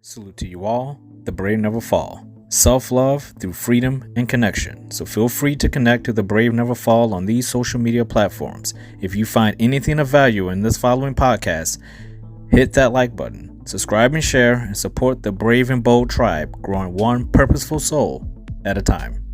Salute to you all. The brave never fall. Self-love through freedom and connection. So feel free to connect to the brave never fall on these social media platforms. If you find anything of value in this following podcast, hit that like button, subscribe and share, and support the brave and bold tribe growing one purposeful soul at a time.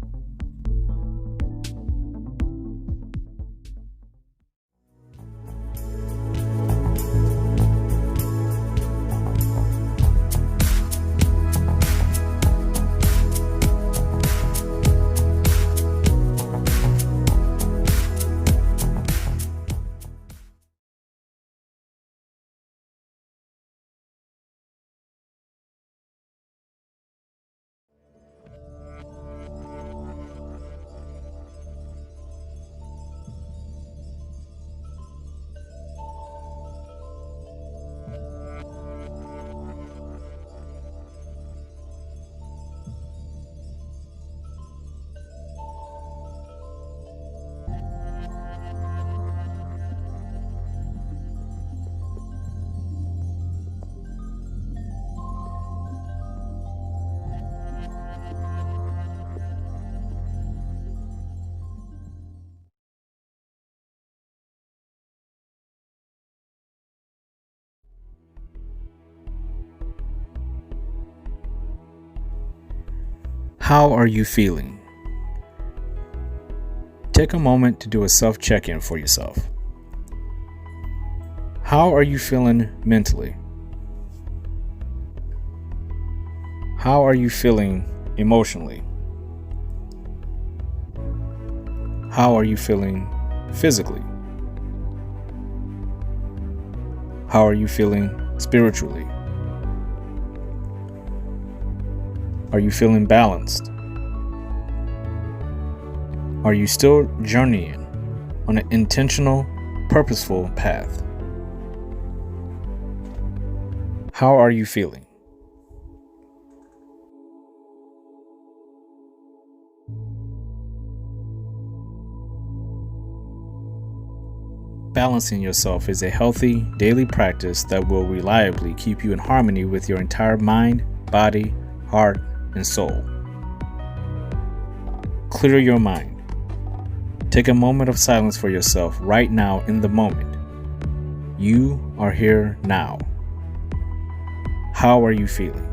How are you feeling? Take a moment to do a self-check-in for yourself. How are you feeling mentally? How are you feeling emotionally? How are you feeling physically? How are you feeling spiritually? Are you feeling balanced? Are you still journeying on an intentional, purposeful path? How are you feeling? Balancing yourself is a healthy daily practice that will reliably keep you in harmony with your entire mind, body, heart, and soul. Clear your mind. Take a moment of silence for yourself right now in the moment. You are here now. How are you feeling?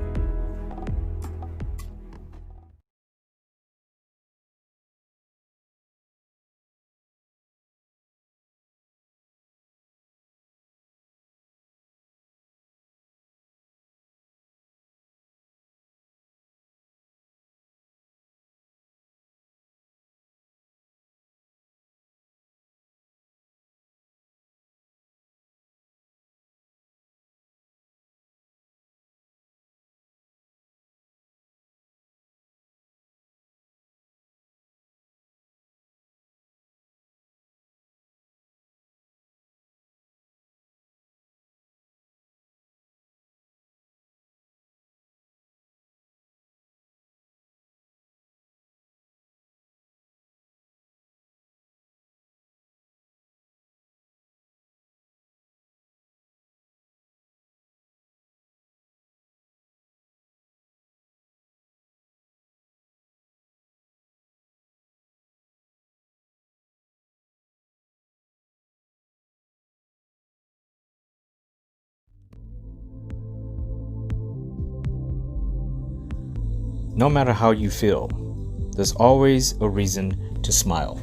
No matter how you feel, there's always a reason to smile.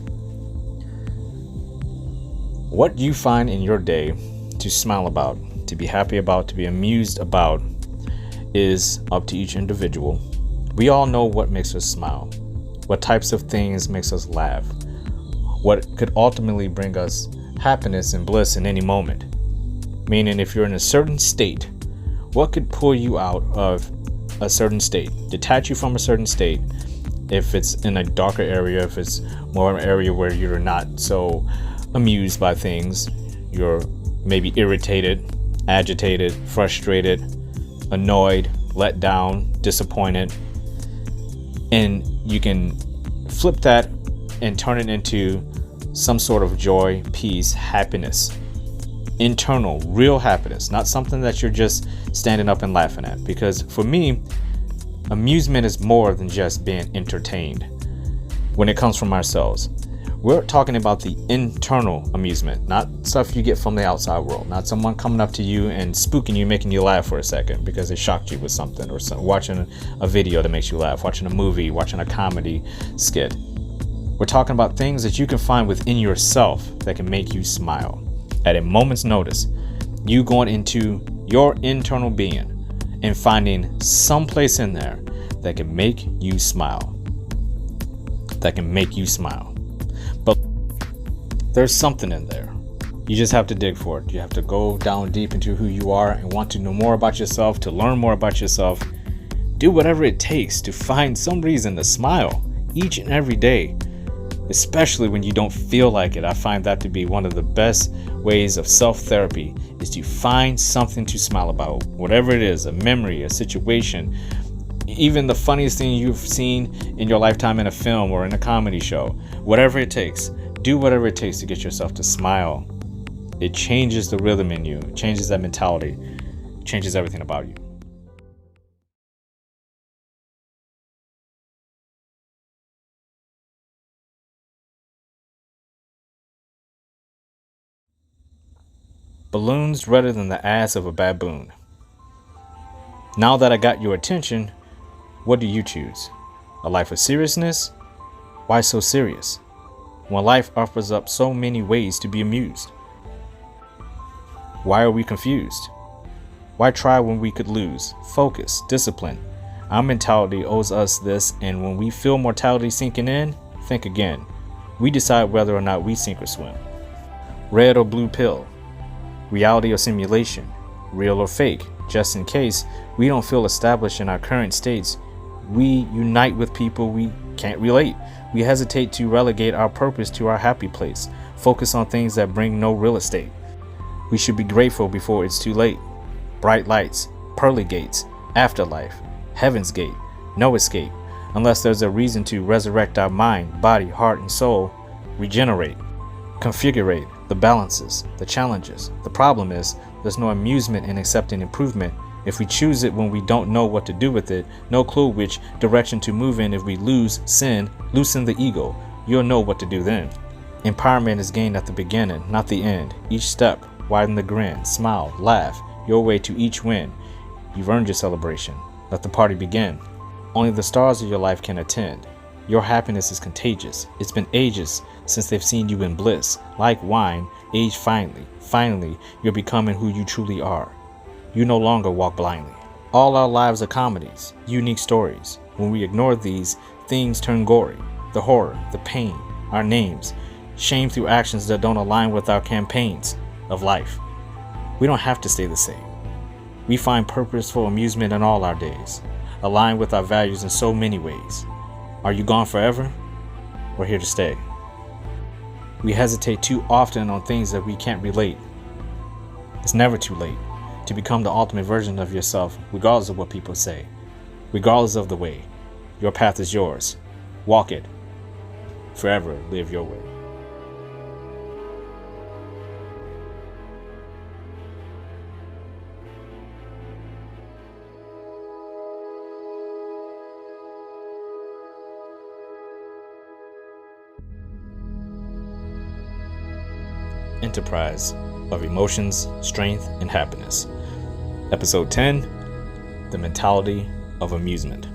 What you find in your day to smile about, to be happy about, to be amused about is up to each individual. We all know what makes us smile, what types of things makes us laugh, what could ultimately bring us happiness and bliss in any moment. Meaning, if you're in a certain state, what could pull you out of a certain state, detach you from a certain state? If it's in a darker area, if it's more an area where you're not so amused by things, you're maybe irritated, agitated, frustrated, annoyed, let down, disappointed, and you can flip that and turn it into some sort of joy, peace, happiness, internal, real happiness, not something that you're just standing up and laughing at. Because for me, amusement is more than just being entertained when it comes from ourselves. We're talking about the internal amusement, not stuff you get from the outside world, not someone coming up to you and spooking you, making you laugh for a second because they shocked you with something, or watching a video that makes you laugh, watching a movie, watching a comedy skit. We're talking about things that you can find within yourself that can make you smile. At a moment's notice, you going into your internal being and finding some place in there that can make you smile. That can make you smile. But there's something in there. You just have to dig for it. You have to go down deep into who you are and want to know more about yourself, to learn more about yourself. Do whatever it takes to find some reason to smile each and every day, especially when you don't feel like it. I find that to be one of the best ways of self-therapy, is to find something to smile about. Whatever it is, a memory, a situation, even the funniest thing you've seen in your lifetime in a film or in a comedy show. Whatever it takes, do whatever it takes to get yourself to smile. It changes the rhythm in you, it changes that mentality, it changes everything about you. Balloons redder than the ass of a baboon. Now that I got your attention, what do you choose? A life of seriousness? Why so serious, when life offers up so many ways to be amused? Why are we confused? Why try when we could lose? Focus, discipline. Our mentality owes us this, and when we feel mortality sinking in, think again. We decide whether or not we sink or swim. Red or blue pill? Reality or simulation? Real or fake? Just in case we don't feel established in our current states, we unite with people we can't relate. We hesitate to relegate our purpose to our happy place, focus on things that bring no real estate. We should be grateful before it's too late. Bright lights, pearly gates, afterlife, heaven's gate, no escape, unless there's a reason to resurrect our mind, body, heart, and soul, regenerate, configurate the balances, the challenges. The problem is, there's no amusement in accepting improvement if we choose it when we don't know what to do with it, no clue which direction to move in. If we lose, sin, loosen the ego, you'll know what to do then. Empowerment is gained at the beginning, not the end. Each step, widen the grin, smile, laugh, your way to each win. You've earned your celebration. Let the party begin. Only the stars of your life can attend. Your happiness is contagious. It's been ages since they've seen you in bliss. Like wine, age finally. Finally, you're becoming who you truly are. You no longer walk blindly. All our lives are comedies, unique stories. When we ignore these, things turn gory. The horror, the pain, our names, shame through actions that don't align with our campaigns of life. We don't have to stay the same. We find purposeful amusement in all our days, align with our values in so many ways. Are you gone forever? We're here to stay. We hesitate too often on things that we can't relate. It's never too late to become the ultimate version of yourself, regardless of what people say, regardless of the way. Your path is yours. Walk it. Forever live your way. Enterprise of Emotions, Strength, and Happiness. Episode 10, The Mentality of Amusement.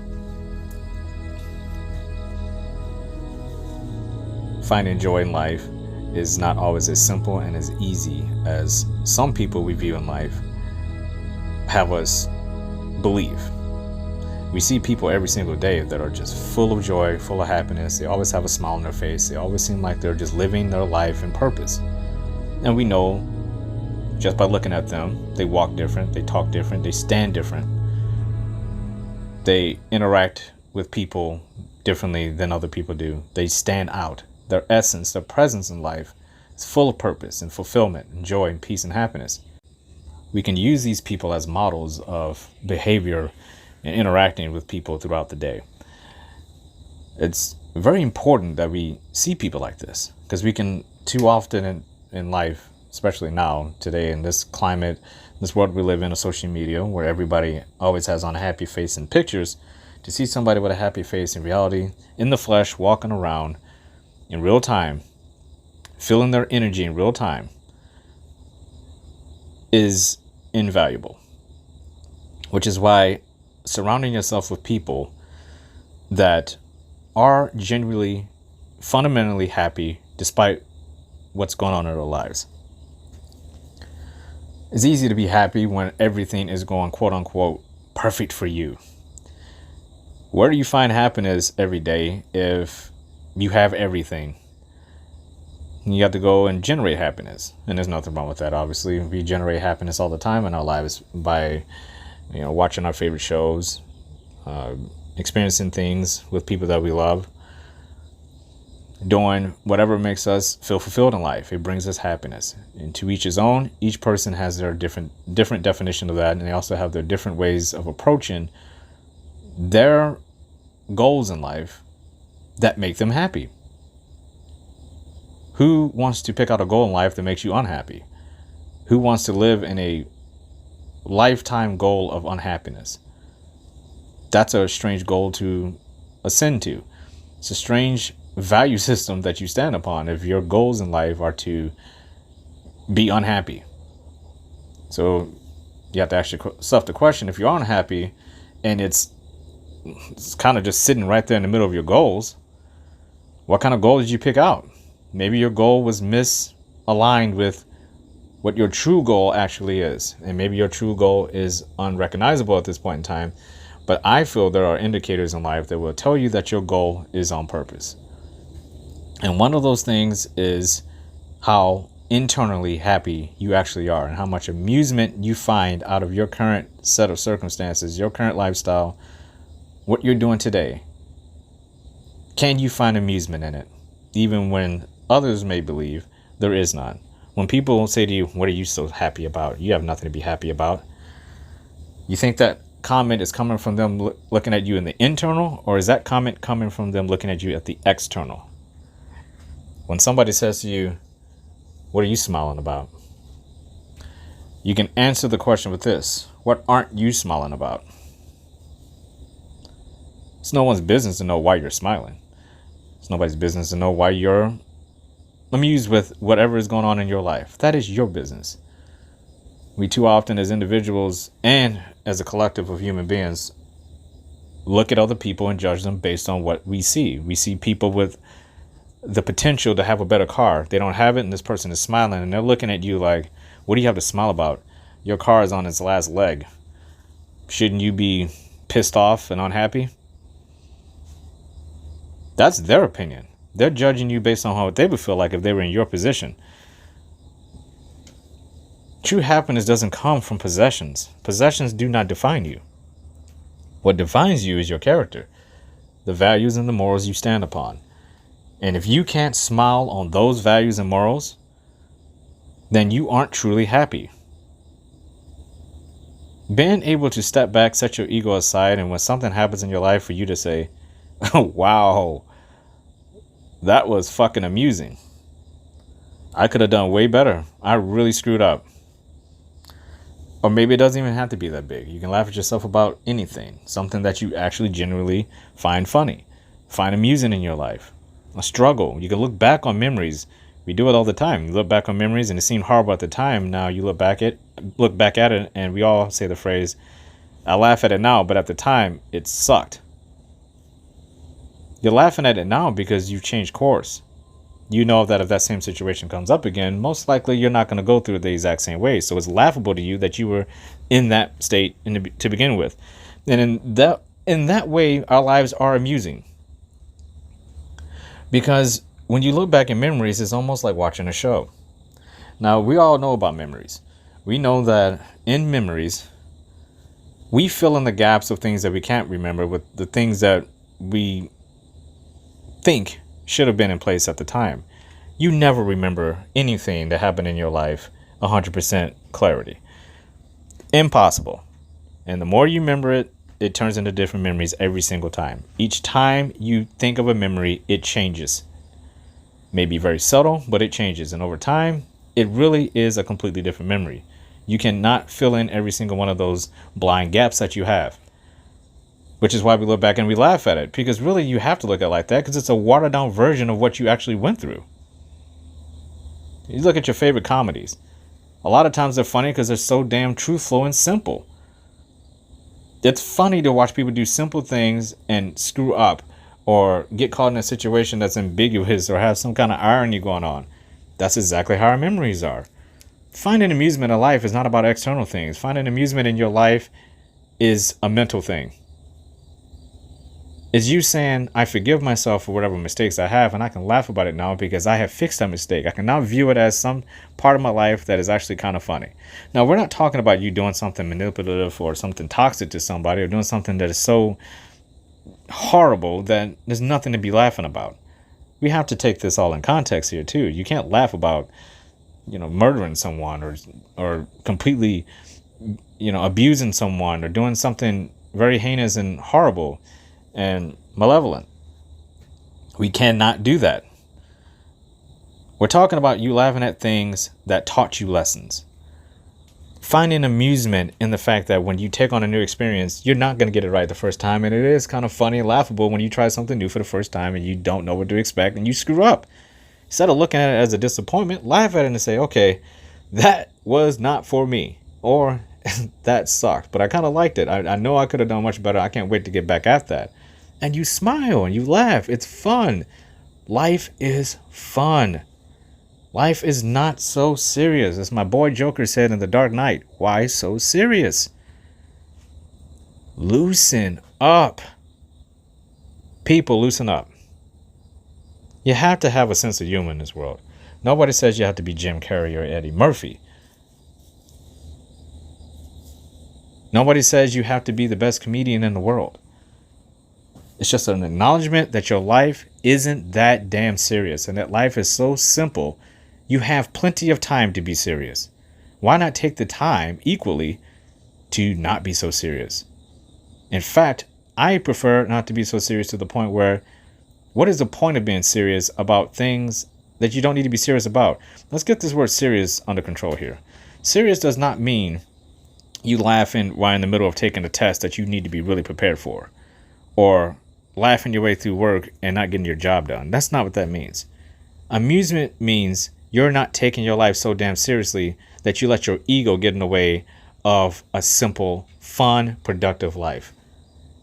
Finding joy in life is not always as simple and as easy as some people we view in life have us believe. We see people every single day that are just full of joy, full of happiness. They always have a smile on their face. They always seem like they're just living their life in purpose. And we know just by looking at them, they walk different, they talk different, they stand different. They interact with people differently than other people do. They stand out. Their essence, their presence in life is full of purpose and fulfillment and joy and peace and happiness. We can use these people as models of behavior and interacting with people throughout the day. It's very important that we see people like this, because we can too often in life especially now, today, in this climate, this world we live in, of social media, where everybody always has on a happy face in pictures. To see somebody with a happy face in reality, in the flesh, walking around in real time, feeling their energy in real time, is invaluable. Which is why surrounding yourself with people that are genuinely, fundamentally happy despite what's going on in their lives. It's easy to be happy when everything is going, quote unquote, perfect for you. Where do you find happiness every day if you have everything? You have to go and generate happiness. And there's nothing wrong with that, obviously. We generate happiness all the time in our lives by, watching our favorite shows, experiencing things with people that we love, doing whatever makes us feel fulfilled in life. It brings us happiness. And to each his own, each person has their different definition of that. And they also have their different ways of approaching their goals in life that make them happy. Who wants to pick out a goal in life that makes you unhappy? Who wants to live in a lifetime goal of unhappiness? That's a strange goal to ascend to. It's a strange value system that you stand upon if your goals in life are to be unhappy. So you have to ask yourself the question, if you're unhappy and it's kind of just sitting right there in the middle of your goals, what kind of goal did you pick out? Maybe your goal was misaligned with what your true goal actually is. And maybe your true goal is unrecognizable at this point in time. But I feel there are indicators in life that will tell you that your goal is on purpose. And one of those things is how internally happy you actually are and how much amusement you find out of your current set of circumstances, your current lifestyle, what you're doing today. Can you find amusement in it? Even when others may believe there is none. When people say to you, what are you so happy about? You have nothing to be happy about. You think that comment is coming from them looking at you in the internal, or is that comment coming from them looking at you at the external? When somebody says to you, what are you smiling about? You can answer the question with this: what aren't you smiling about? It's no one's business to know why you're smiling. It's nobody's business to know why you're amused with whatever is going on in your life. That is your business. We too often, as individuals and as a collective of human beings, look at other people and judge them based on what we see. We see people with the potential to have a better car. They don't have it, and this person is smiling, and they're looking at you like, what do you have to smile about? Your car is on its last leg. Shouldn't you be pissed off and unhappy? That's their opinion. They're judging you based on how they would feel like if they were in your position. True happiness doesn't come from possessions. Possessions do not define you. What defines you is your character, the values and the morals you stand upon. And if you can't smile on those values and morals, then you aren't truly happy. Being able to step back, set your ego aside, and when something happens in your life for you to say, oh, wow, that was fucking amusing. I could have done way better. I really screwed up. Or maybe it doesn't even have to be that big. You can laugh at yourself about anything. Something that you actually genuinely find funny. Find amusing in your life. A struggle. You can look back on memories. We do it all the time. You look back on memories and it seemed horrible at the time. Now you look back at it and we all say the phrase, I laugh at it now, but at the time it sucked. You're laughing at it now because you've changed course. You know that if that same situation comes up again, most likely you're not going to go through it the exact same way. So it's laughable to you that you were in that state to begin with. And in that way, our lives are amusing. Because when you look back in memories, it's almost like watching a show. Now, we all know about memories. We know that in memories, we fill in the gaps of things that we can't remember with the things that we think should have been in place at the time. You never remember anything that happened in your life 100% clarity. Impossible. And the more you remember it, it turns into different memories every single time. Each time you think of a memory, it changes. Maybe very subtle, but it changes. And over time, it really is a completely different memory. You cannot fill in every single one of those blind gaps that you have, which is why we look back and we laugh at it, because really you have to look at it like that, because it's a watered down version of what you actually went through. You look at your favorite comedies. A lot of times they're funny because they're so damn truthful and simple. It's funny to watch people do simple things and screw up or get caught in a situation that's ambiguous or have some kind of irony going on. That's exactly how our memories are. Finding amusement in life is not about external things. Finding amusement in your life is a mental thing. It's you saying, I forgive myself for whatever mistakes I have, and I can laugh about it now because I have fixed that mistake. I can now view it as some part of my life that is actually kind of funny. Now, we're not talking about you doing something manipulative or something toxic to somebody, or doing something that is so horrible that there's nothing to be laughing about. We have to take this all in context here too. You can't laugh about, murdering someone or completely, abusing someone or doing something very heinous and horrible and malevolent. We cannot do that. We're talking about you laughing at things that taught you lessons. Finding amusement in the fact that when you take on a new experience, you're not going to get it right the first time. And it is kind of funny and laughable when you try something new for the first time and you don't know what to expect and you screw up. Instead of looking at it as a disappointment, laugh at it and say, okay, that was not for me. Or that sucked, but I kind of liked it. I know I could have done much better. I can't wait to get back at that. And you smile and you laugh. It's fun. Life is fun. Life is not so serious. As my boy Joker said in The Dark Knight, why so serious? Loosen up. People, loosen up. You have to have a sense of humor in this world. Nobody says you have to be Jim Carrey or Eddie Murphy. Nobody says you have to be the best comedian in the world. It's just an acknowledgement that your life isn't that damn serious and that life is so simple. You have plenty of time to be serious. Why not take the time equally to not be so serious? In fact, I prefer not to be so serious to the point where, what is the point of being serious about things that you don't need to be serious about? Let's get this word serious under control here. Serious does not mean you laughing while in the middle of taking a test that you need to be really prepared for, or laughing your way through work and not getting your job done. That's not what that means. Amusement means you're not taking your life so damn seriously that you let your ego get in the way of a simple, fun, productive life.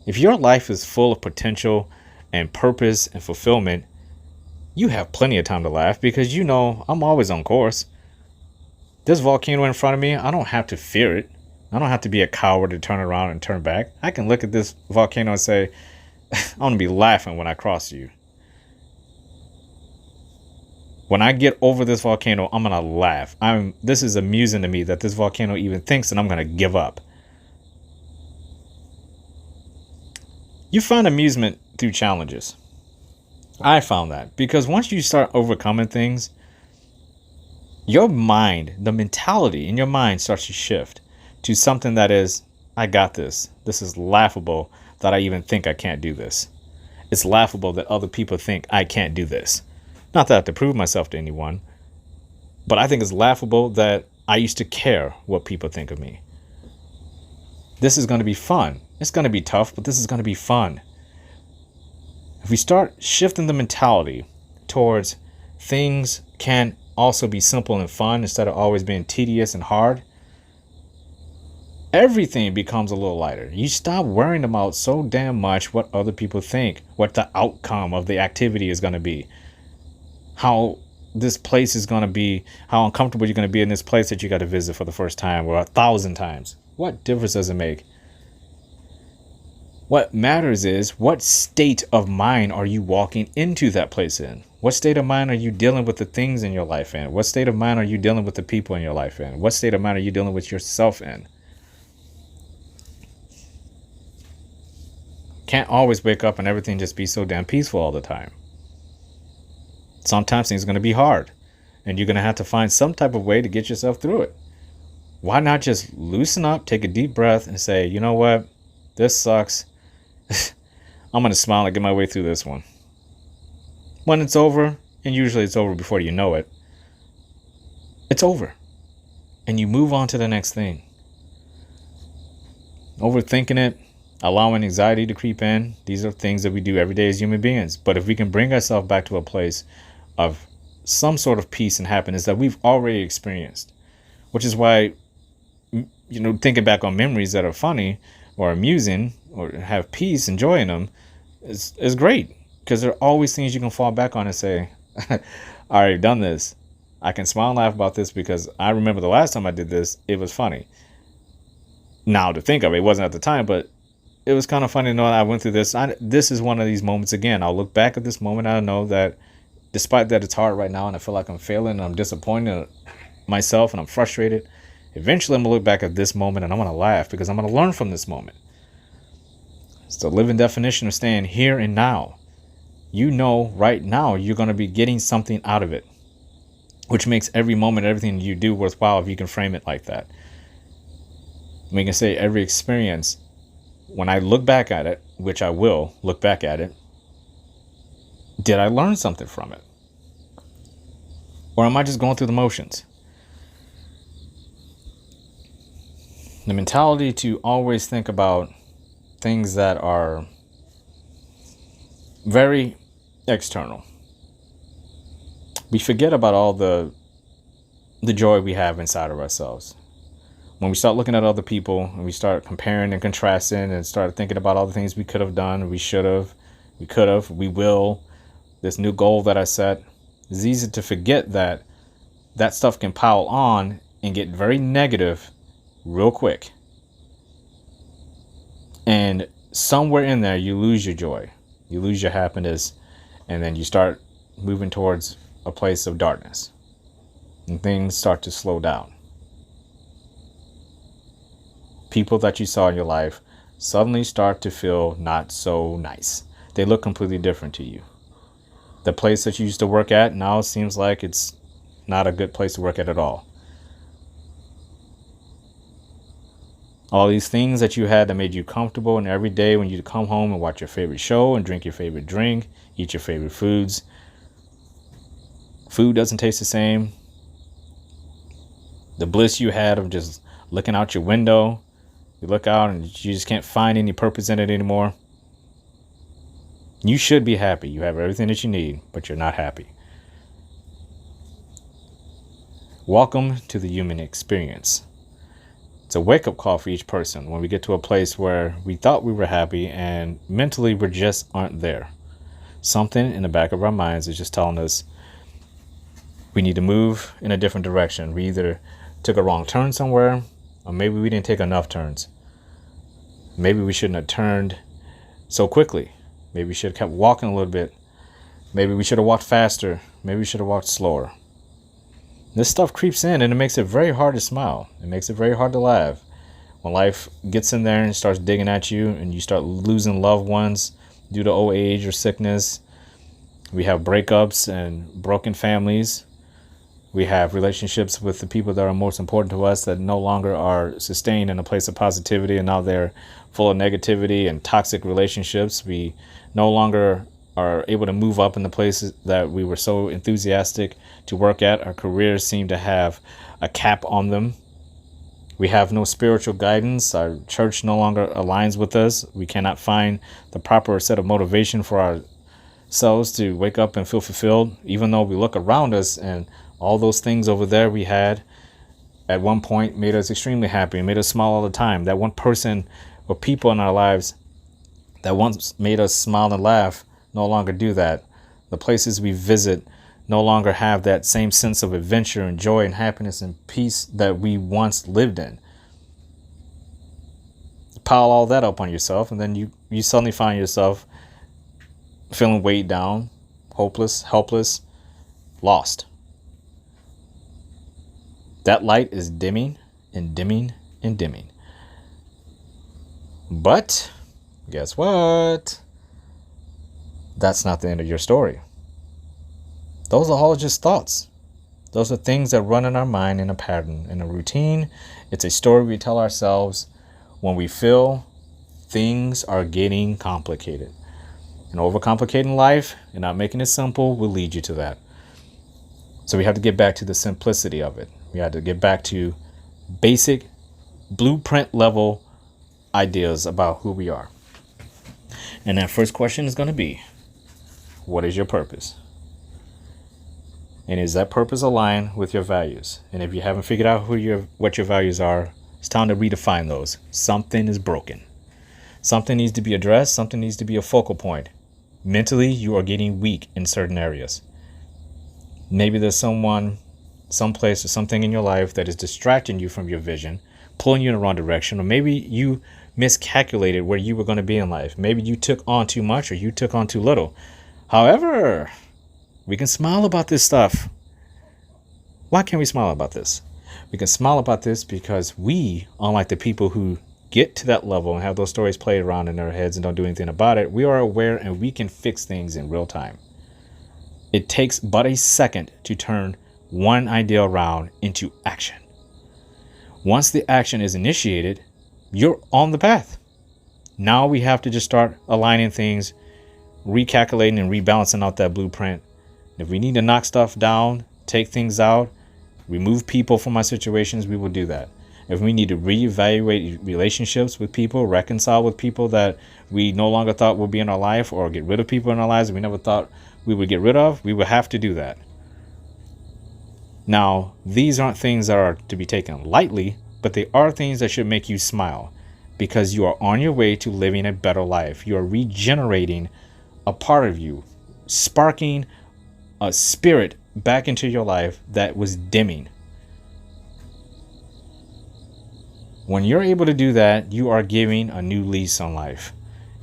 If your life is full of potential and purpose and fulfillment, you have plenty of time to laugh because I'm always on course. This volcano in front of me, I don't have to fear it. I don't have to be a coward to turn around and turn back. I can look at this volcano and say, I'm going to be laughing when I cross you. When I get over this volcano, I'm going to laugh. This is amusing to me that this volcano even thinks that I'm going to give up. You find amusement through challenges. I found that because once you start overcoming things, your mind, the mentality in your mind starts to shift to something that is, I got this. This is laughable that I even think I can't do this. It's laughable that other people think I can't do this. Not that I have to prove myself to anyone, but I think it's laughable that I used to care what people think of me. This is going to be fun. It's going to be tough, but this is going to be fun. If we start shifting the mentality towards things can also be simple and fun instead of always being tedious and hard, everything becomes a little lighter. You stop worrying about so damn much what other people think, what the outcome of the activity is going to be, how this place is going to be, how uncomfortable you're going to be in this place that you got to visit for the first time or 1,000 times. What difference does it make? What matters is what state of mind are you walking into that place in? What state of mind are you dealing with the things in your life in? What state of mind are you dealing with the people in your life in? What state of mind are you dealing with yourself in? Can't always wake up and everything just be so damn peaceful all the time. Sometimes things are going to be hard and you're going to have to find some type of way to get yourself through it. Why not just loosen up, take a deep breath and say, you know what? This sucks. I'm going to smile and get my way through this one. When it's over, and usually it's over before you know it, it's over. And you move on to the next thing. Overthinking it, allowing anxiety to creep in, these are things that we do every day as human beings. But if we can bring ourselves back to a place of some sort of peace and happiness that we've already experienced, which is why, thinking back on memories that are funny or amusing or have peace and joy in them is great, because there are always things you can fall back on and say, I already done this. I can smile and laugh about this because I remember the last time I did this, it was funny. Now to think of it, it wasn't at the time, but it was kind of funny to know that I went through this. This is one of these moments again. I'll look back at this moment. I know that despite that it's hard right now and I feel like I'm failing and I'm disappointed in myself and I'm frustrated, eventually I'm going to look back at this moment and I'm going to laugh because I'm going to learn from this moment. It's the living definition of staying here and now. Right now you're going to be getting something out of it, which makes every moment, everything you do worthwhile if you can frame it like that. We can say every experience, when I look back at it, which I will look back at it, did I learn something from it? Or am I just going through the motions? The mentality to always think about things that are very external. We forget about all the joy we have inside of ourselves. When we start looking at other people and we start comparing and contrasting and start thinking about all the things we could have done, we should have, we could have, we will, this new goal that I set, it's easy to forget that stuff can pile on and get very negative real quick. And somewhere in there, you lose your joy, you lose your happiness, and then you start moving towards a place of darkness and things start to slow down. People that you saw in your life suddenly start to feel not so nice. They look completely different to you. The place that you used to work at now seems like it's not a good place to work at all. All these things that you had that made you comfortable, and every day when you come home and watch your favorite show and drink your favorite drink, eat your favorite foods, food doesn't taste the same. The bliss you had of just looking out your window, you look out and you just can't find any purpose in it anymore. You should be happy. You have everything that you need, but you're not happy. Welcome to the human experience. It's a wake-up call for each person when we get to a place where we thought we were happy and mentally we just aren't there. Something in the back of our minds is just telling us we need to move in a different direction. We either took a wrong turn somewhere, or maybe we didn't take enough turns. Maybe we shouldn't have turned so quickly. Maybe we should have kept walking a little bit. Maybe we should have walked faster. Maybe we should have walked slower. This stuff creeps in and it makes it very hard to smile. It makes it very hard to laugh. When life gets in there and starts digging at you and you start losing loved ones due to old age or sickness. We have breakups and broken families. We have relationships with the people that are most important to us that no longer are sustained in a place of positivity, and now they're full of negativity and toxic relationships. We no longer are able to move up in the places that we were so enthusiastic to work at. Our careers seem to have a cap on them. We have no spiritual guidance. Our church no longer aligns with us. We cannot find the proper set of motivation for ourselves to wake up and feel fulfilled, even though we look around us and all those things over there we had at one point made us extremely happy and made us smile all the time. That one person or people in our lives that once made us smile and laugh no longer do that. The places we visit no longer have that same sense of adventure and joy and happiness and peace that we once lived in. Pile all that up on yourself, and then you suddenly find yourself feeling weighed down, hopeless, helpless, lost. That light is dimming and dimming and dimming. But guess what? That's not the end of your story. Those are all just thoughts. Those are things that run in our mind in a pattern, in a routine. It's a story we tell ourselves when we feel things are getting complicated. And overcomplicating life and not making it simple will lead you to that. So we have to get back to the simplicity of it. We had to get back to basic blueprint level ideas about who we are. And that first question is going to be, what is your purpose? And is that purpose aligned with your values? And if you haven't figured out what your values are, it's time to redefine those. Something is broken. Something needs to be addressed. Something needs to be a focal point. Mentally, you are getting weak in certain areas. Maybe there's someone, someplace, or something in your life that is distracting you from your vision, pulling you in the wrong direction, or maybe you miscalculated where you were going to be in life. Maybe you took on too much or you took on too little. However, we can smile about this stuff. Why can't we smile about this? We can smile about this because we, unlike the people who get to that level and have those stories played around in their heads and don't do anything about it, we are aware and we can fix things in real time. It takes but a second to turn one idea around into action. Once the action is initiated, you're on the path. Now we have to just start aligning things, recalculating and rebalancing out that blueprint. If we need to knock stuff down, take things out, remove people from our situations, we will do that. If we need to reevaluate relationships with people, reconcile with people that we no longer thought would be in our life, or get rid of people in our lives that we never thought we would get rid of, we will have to do that. Now, these aren't things that are to be taken lightly, but they are things that should make you smile, because you are on your way to living a better life. You are regenerating a part of you, sparking a spirit back into your life that was dimming. When you're able to do that, you are giving a new lease on life.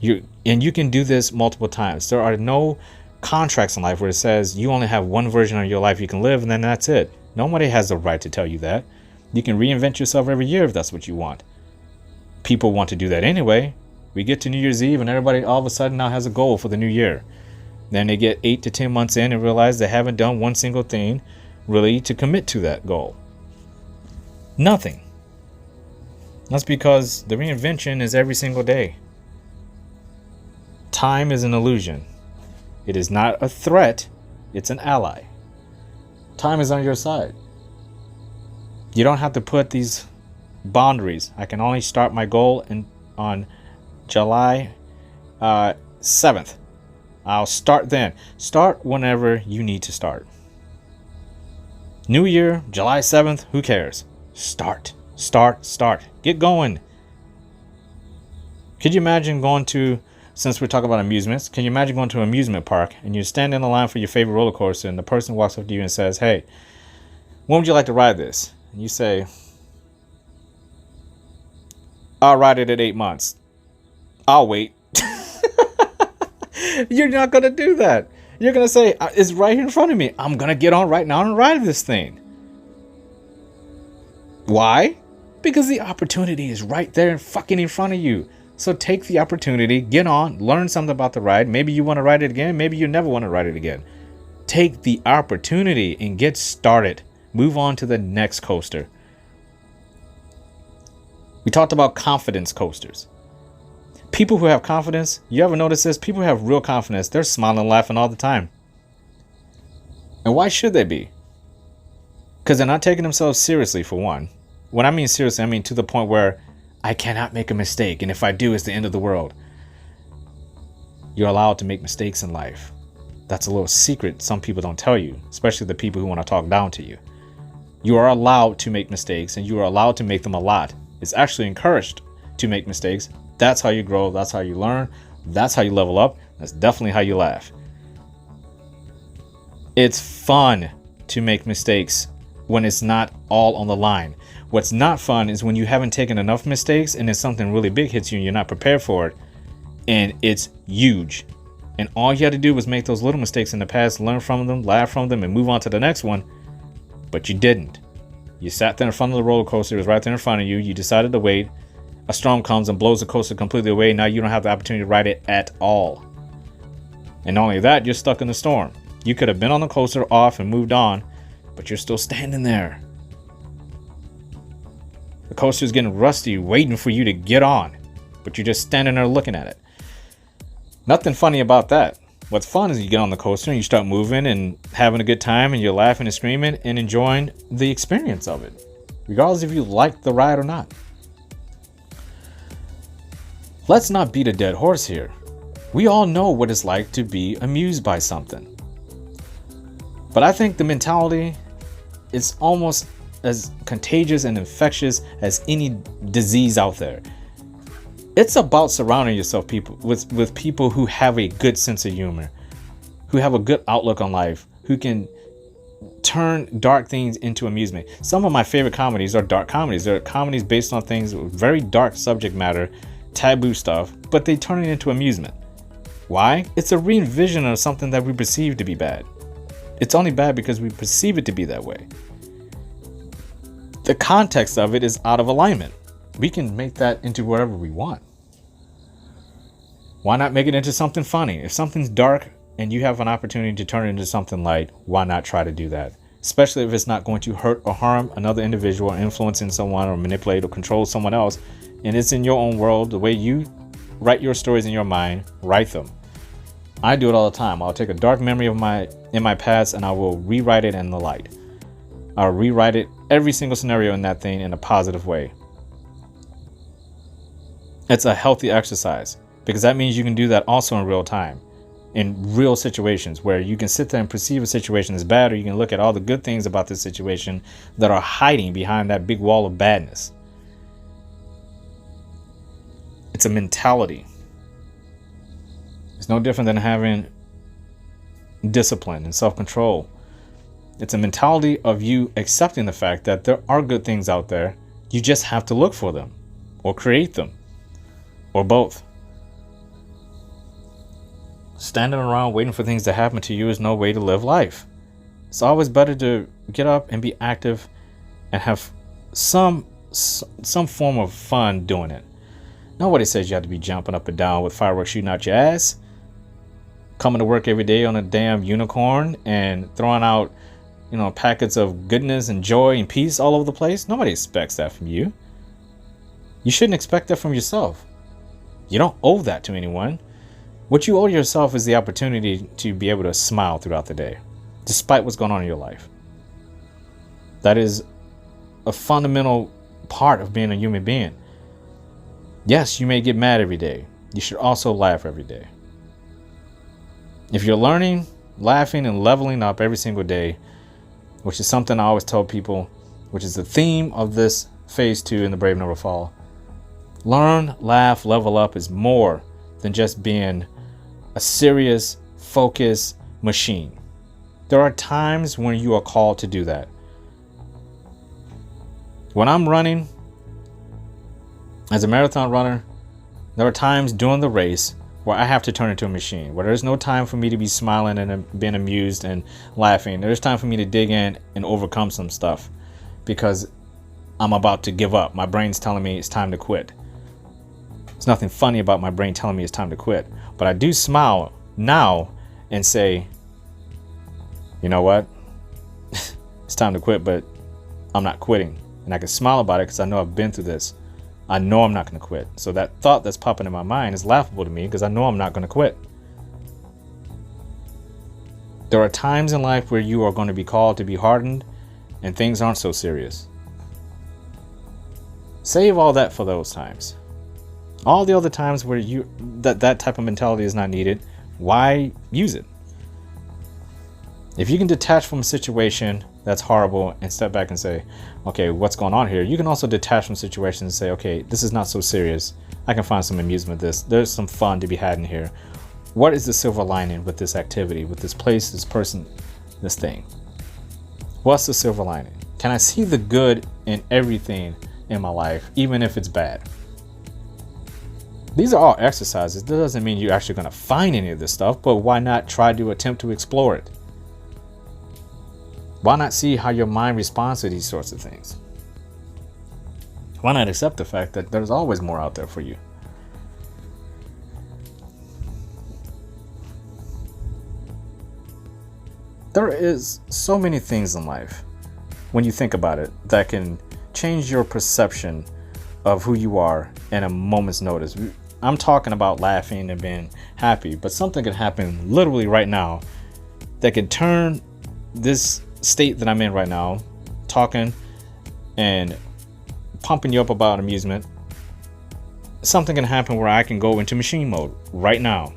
You can do this multiple times. There are no contracts in life where it says you only have one version of your life you can live, and then that's it. Nobody has the right to tell you that. You can reinvent yourself every year if that's what you want. People want to do that anyway. We get to New Year's Eve and everybody all of a sudden now has a goal for the new year. Then they get 8 to 10 months in and realize they haven't done one single thing really to commit to that goal. Nothing. That's because the reinvention is every single day. Time is an illusion. It is not a threat, it's an ally. Time is on your side. You don't have to put these boundaries. I can only start my goal on July 7th. I'll start then. Start whenever you need to start. New Year, July 7th, who cares? Start. Get going. Could you imagine going to, since we're talking about amusements, can you imagine going to an amusement park and you're standing in the line for your favorite roller coaster and the person walks up to you and says, hey, when would you like to ride this? And you say, I'll ride it at 8 months. I'll wait. You're not going to do that. You're going to say, it's right here in front of me. I'm going to get on right now and ride this thing. Why? Because the opportunity is right there and fucking in front of you. So take the opportunity, get on, learn something about the ride. Maybe you want to ride it again. Maybe you never want to ride it again. Take the opportunity and get started. Move on to the next coaster. We talked about confidence coasters. People who have confidence, you ever notice this? People who have real confidence, they're smiling, laughing all the time. And why should they be? Because they're not taking themselves seriously, for one. When I mean seriously, I mean to the point where I cannot make a mistake, and if I do, it's the end of the world. You're allowed to make mistakes in life. That's a little secret some people don't tell you, especially the people who want to talk down to you. You are allowed to make mistakes, and you are allowed to make them a lot. It's actually encouraged to make mistakes. That's how you grow. That's how you learn. That's how you level up. That's definitely how you laugh. It's fun to make mistakes when it's not all on the line. What's not fun is when you haven't taken enough mistakes and then something really big hits you and you're not prepared for it, and it's huge. And all you had to do was make those little mistakes in the past, learn from them, laugh from them, and move on to the next one. But you didn't. You sat there in front of the roller coaster. It was right there in front of you. You decided to wait. A storm comes and blows the coaster completely away. Now you don't have the opportunity to ride it at all. And not only that, you're stuck in the storm. You could have been on the coaster, off, and moved on, but you're still standing there. The coaster's getting rusty, waiting for you to get on, but you're just standing there looking at it. Nothing funny about that. What's fun is you get on the coaster and you start moving and having a good time, and you're laughing and screaming and enjoying the experience of it, regardless if you like the ride or not. Let's not beat a dead horse here. We all know what it's like to be amused by something. But I think the mentality is almost as contagious and infectious as any disease out there. It's about surrounding yourself with people who have a good sense of humor, who have a good outlook on life, who can turn dark things into amusement. Some of my favorite comedies are dark comedies. They're comedies based on things with very dark subject matter, taboo stuff, but they turn it into amusement. Why? It's a re-envision of something that we perceive to be bad. It's only bad because we perceive it to be that way. The context of it is out of alignment. We can make that into whatever we want. Why not make it into something funny? If something's dark and you have an opportunity to turn it into something light, why not try to do that? Especially if it's not going to hurt or harm another individual, or influencing someone, or manipulate or control someone else, and it's in your own world. The way you write your stories in your mind, write them. I do it all the time. I'll take a dark memory of in my past and I will rewrite it in the light. I'll rewrite it, every single scenario in that thing, in a positive way. It's a healthy exercise, because that means you can do that also in real time, in real situations, where you can sit there and perceive a situation as bad, or you can look at all the good things about this situation that are hiding behind that big wall of badness. It's a mentality. It's no different than having discipline and self-control. It's a mentality of you accepting the fact that there are good things out there. You just have to look for them, or create them, or both. Standing around waiting for things to happen to you is no way to live life. It's always better to get up and be active and have some form of fun doing it. Nobody says you have to be jumping up and down with fireworks shooting out your ass, coming to work every day on a damn unicorn and throwing out, packets of goodness and joy and peace all over the place. Nobody expects that from you. You shouldn't expect that from yourself. You don't owe that to anyone. What you owe yourself is the opportunity to be able to smile throughout the day, despite what's going on in your life. That is a fundamental part of being a human being. Yes, you may get mad every day. You should also laugh every day. If you're learning, laughing, and leveling up every single day, which is something I always tell people, which is the theme of this phase 2 in the Brave Never Fall. Learn, laugh, level up is more than just being a serious, focused machine. There are times when you are called to do that. When I'm running, as a marathon runner, there are times during the race where I have to turn into a machine, where there's no time for me to be smiling and being amused and laughing. There's time for me to dig in and overcome some stuff, because I'm about to give up. My brain's telling me it's time to quit. There's nothing funny about my brain telling me it's time to quit. But I do smile now and say, you know what? It's time to quit, but I'm not quitting. And I can smile about it because I know I've been through this. I know I'm not going to quit. So that thought that's popping in my mind is laughable to me because I know I'm not going to quit. There are times in life where you are going to be called to be hardened and things aren't so serious. Save all that for those times. All the other times where that type of mentality is not needed, why use it? If you can detach from a situation that's horrible and step back and say, okay, what's going on here? You can also detach from situations and say, okay, this is not so serious. I can find some amusement with this. There's some fun to be had in here. What is the silver lining with this activity, with this place, this person, this thing? What's the silver lining? Can I see the good in everything in my life, even if it's bad? These are all exercises. That doesn't mean you're actually going to find any of this stuff, but why not try to attempt to explore it? Why not see how your mind responds to these sorts of things? Why not accept the fact that there's always more out there for you? There is so many things in life, when you think about it, that can change your perception of who you are in a moment's notice. I'm talking about laughing and being happy, but something can happen literally right now that can turn this state that I'm in right now, talking and pumping you up about amusement. Something can happen where I can go into machine mode right now.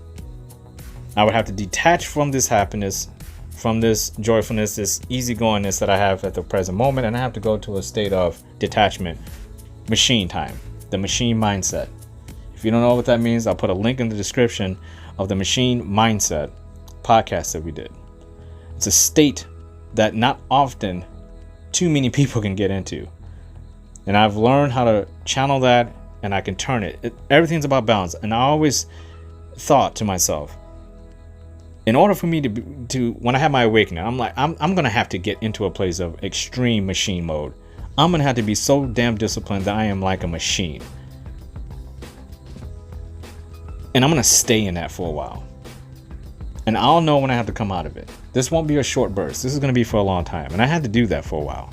I would have to detach from this happiness, from this joyfulness, this easygoingness that I have at the present moment, and I have to go to a state of detachment, machine time, the machine mindset. If you don't know what that means, I'll put a link in the description of the machine mindset podcast that we did. It's a state that not often too many people can get into. And I've learned how to channel that, and I can turn it. Everything's about balance. And I always thought to myself, in order for me to when I have my awakening, I'm like, I'm going to have to get into a place of extreme machine mode. I'm going to have to be so damn disciplined that I am like a machine. And I'm going to stay in that for a while. And I'll know when I have to come out of it. This won't be a short burst. This is going to be for a long time. And I had to do that for a while.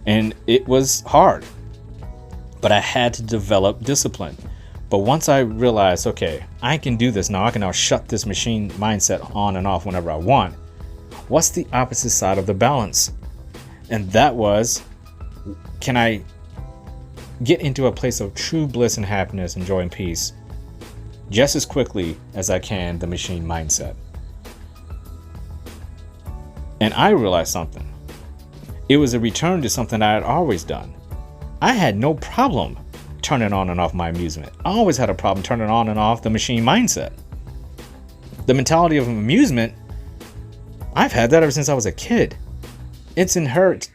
And it was hard. But I had to develop discipline. But once I realized, okay, I can do this now. I can now shut this machine mindset on and off whenever I want. What's the opposite side of the balance? And that was, can I get into a place of true bliss and happiness and joy and peace just as quickly as I can the machine mindset? And I realized something. It was a return to something I had always done. I had no problem turning on and off my amusement. I always had a problem turning on and off the machine mindset. The mentality of amusement, I've had that ever since I was a kid. It's inherent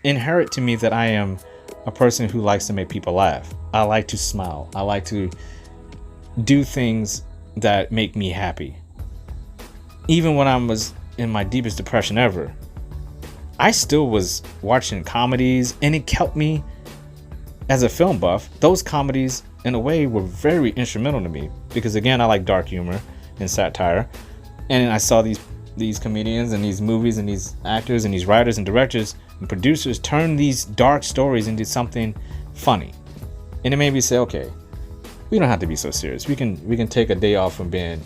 to me that I am a person who likes to make people laugh. I like to smile. I like to do things that make me happy. Even when I was in my deepest depression ever, I still was watching comedies, and it kept me, as a film buff, those comedies in a way were very instrumental to me, because again, I like dark humor and satire, and I saw these comedians and these movies and these actors and these writers and directors and producers turn these dark stories into something funny. And it made me say, okay, we don't have to be so serious. We can take a day off from being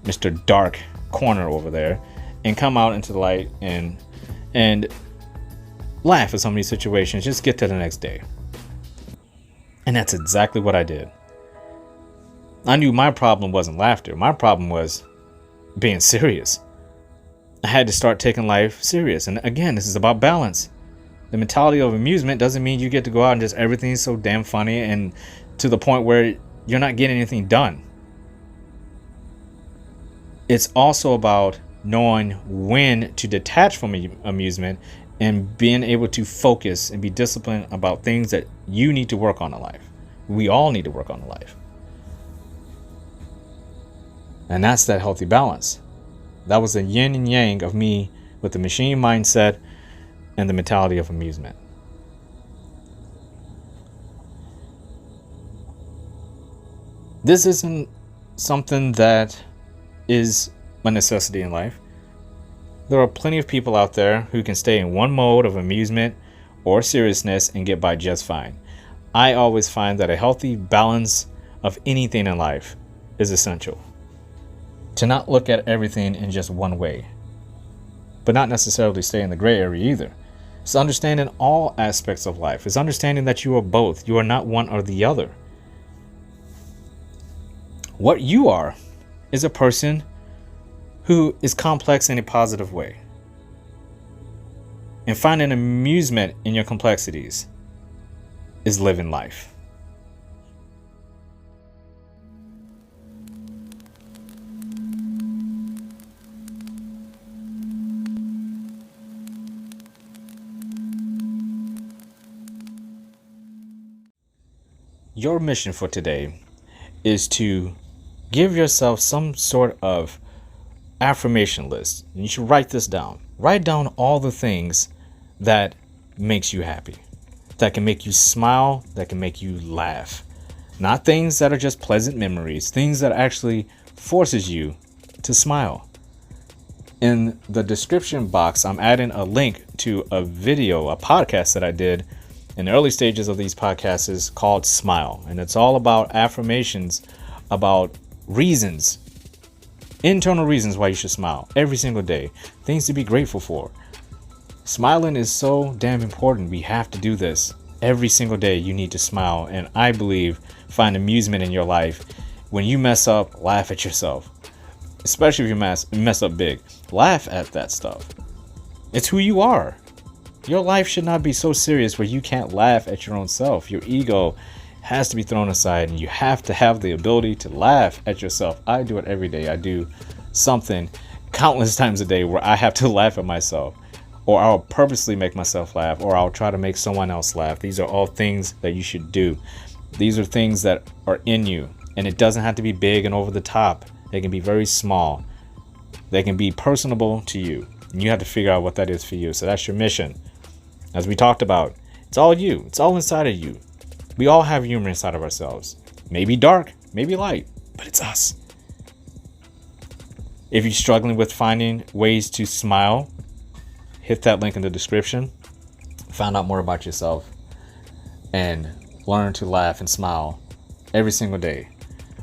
Mr. Dark Corner over there and come out into the light and laugh at some of these situations. Just get to the next day. And that's exactly what I did. I knew my problem wasn't laughter. My problem was being serious. I had to start taking life serious. And again, this is about balance. The mentality of amusement doesn't mean you get to go out and just everything's so damn funny and to the point where you're not getting anything done. It's also about knowing when to detach from amusement and being able to focus and be disciplined about things that you need to work on in life. We all need to work on in life. And that's that healthy balance. That was the yin and yang of me with the machine mindset and the mentality of amusement. This isn't something that is a necessity in life. There are plenty of people out there who can stay in one mode of amusement or seriousness and get by just fine. I always find that a healthy balance of anything in life is essential. To not look at everything in just one way, but not necessarily stay in the gray area either. It's understanding all aspects of life. It's understanding that you are both. You are not one or the other. What you are is a person who is complex in a positive way. And finding amusement in your complexities is living life. Your mission for today is to give yourself some sort of affirmation list. And you should write this down. Write down all the things that makes you happy, that can make you smile, that can make you laugh. Not things that are just pleasant memories, things that actually forces you to smile. In the description box, I'm adding a link to a video, a podcast that I did in the early stages of these podcasts called Smile. And it's all about affirmations about reasons, internal reasons why you should smile every single day, things to be grateful for. Smiling is so damn important. We have to do this every single day. You need to smile, and I believe find amusement in your life. When you mess up, laugh at yourself, especially if you mess up big. Laugh at that stuff. It's who you are. Your life should not be so serious where you can't laugh at your own self. Your ego has to be thrown aside, and you have to have the ability to laugh at yourself. I do it every day. I do something countless times a day where I have to laugh at myself, or I'll purposely make myself laugh, or I'll try to make someone else laugh. These are all things that you should do. These are things that are in you, and it doesn't have to be big and over the top. They can be very small. They can be personable to you, and you have to figure out what that is for you. So that's your mission. As we talked about, it's all you. It's all inside of you. We all have humor inside of ourselves. Maybe dark, maybe light, but it's us. If you're struggling with finding ways to smile, hit that link in the description. Find out more about yourself and learn to laugh and smile every single day.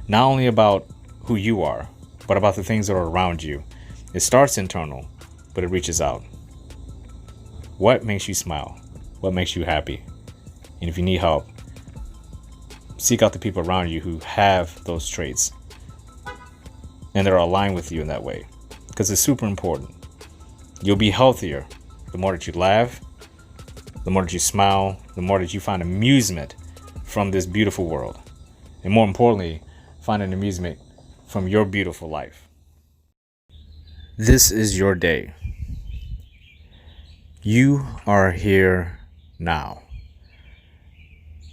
Not only about who you are, but about the things that are around you. It starts internal, but it reaches out. What makes you smile? What makes you happy? And if you need help, seek out the people around you who have those traits and they're aligned with you in that way, because it's super important. You'll be healthier the more that you laugh, the more that you smile, the more that you find amusement from this beautiful world, and more importantly, find an amusement from your beautiful life. This is your day. You are here now.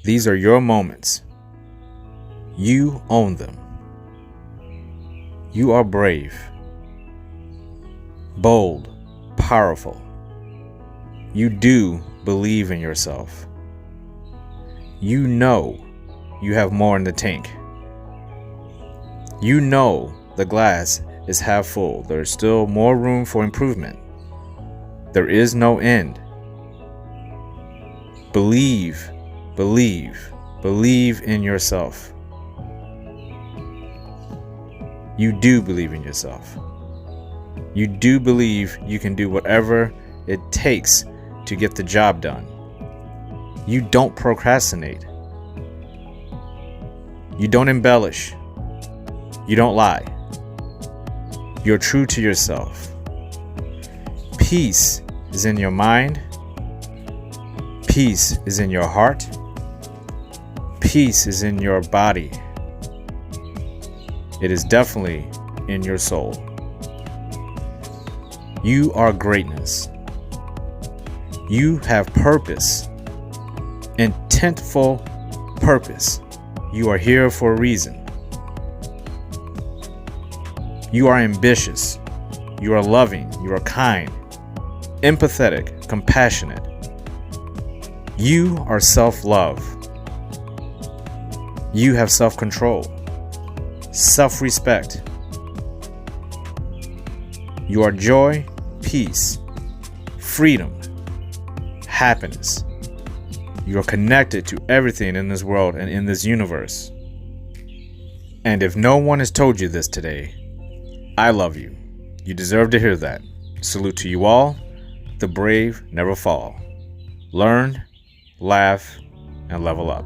These are your moments. You own them. You are brave, bold, powerful. You do believe in yourself. You know you have more in the tank. You know the glass is half full. There is still more room for improvement. There is no end. Believe, believe, believe in yourself. You do believe in yourself. You do believe you can do whatever it takes to get the job done. You don't procrastinate. You don't embellish. You don't lie. You're true to yourself. Peace is in your mind. Peace is in your heart. Peace is in your body. It is definitely in your soul. You are greatness. You have purpose, intentful purpose. You are here for a reason. You are ambitious. You are loving. You are kind, empathetic, compassionate. You are self-love. You have self-control, self-respect. You are joy, peace, freedom, happiness. You are connected to everything in this world and in this universe. And if no one has told you this today, I love you. You deserve to hear that. Salute to you all. The brave never fall. Learn, laugh, and level up.